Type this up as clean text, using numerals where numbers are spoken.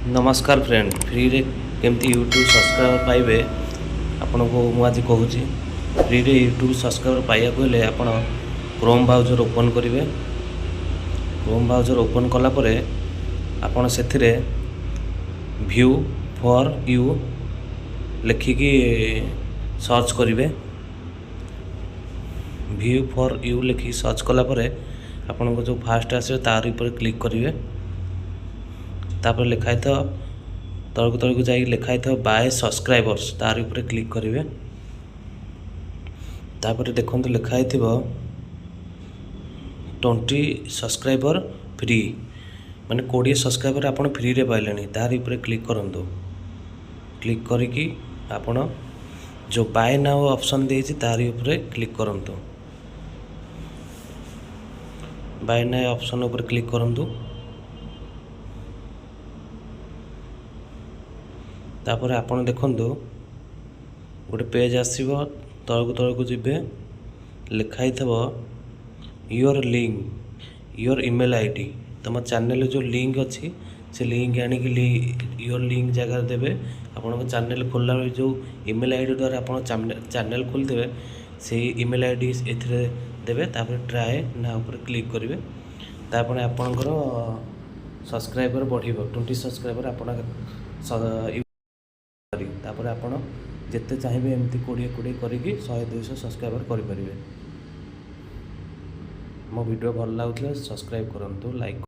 नमस्कार friend free रे केमती यूट्यूब सब्सक्राइबर पाइबे आपन को मु आज कहूँ फ्री रे यूट्यूब सब्सक्राइबर पाइबा हेले आपण क्रोम ब्राउजर ओपन करेंगे। क्रोम ब्राउजर ओपन कलापर आपण से व्यू फॉर यू लिखिकी सर्च करेंगे। व्यू फॉर यू लिखिकी सर्च कलापर आपण को जो फास्ट आसे तार ऊपर क्लिक करेंगे। तापर लिखाई था तलक तलक जा लिखाई था बाय सब्सक्राइबर्स तार ऊपर क्लिक करेंगे। तापर देखो लिखाई थी 20 सब्सक्राइबर फ्री माने 20 सब्सक्राइबर आप फ्री रे पाइले तार ऊपर क्लिक करूँ। क्लिक करिकी आपण जो बाय नाउ ऑप्शन देछि तार ऊपर क्लिक करूँ। बाय नाउ ऑप्शन ऊपर क्लिक करूँ। तापर आपण देखंतु गोटे पेज आसीबो तलक तलक जिबे लिखाई थबो your link your email ID तुम चैनल जो लिंक अच्छी से लिंक आनिकी योर लिंक जगह देवे। आपण चैनल खोलला जो ईमेल आईडी द्वारा आपण चैनल खोल देवे से ईमेल आईडी एथिरे देवे। तापर ट्राए ना ऊपर क्लिक करेंगे। तापर आपणकर सब्सक्राइबर बढ़िबो 20 सब्सक्राइबर आपण तापर आपण जिते चाहिए एमती 20 करिकी 100-200 सब्सक्राइबर करें। मो वीडियो भल लगुले सब्सक्राइब करूँ, लाइक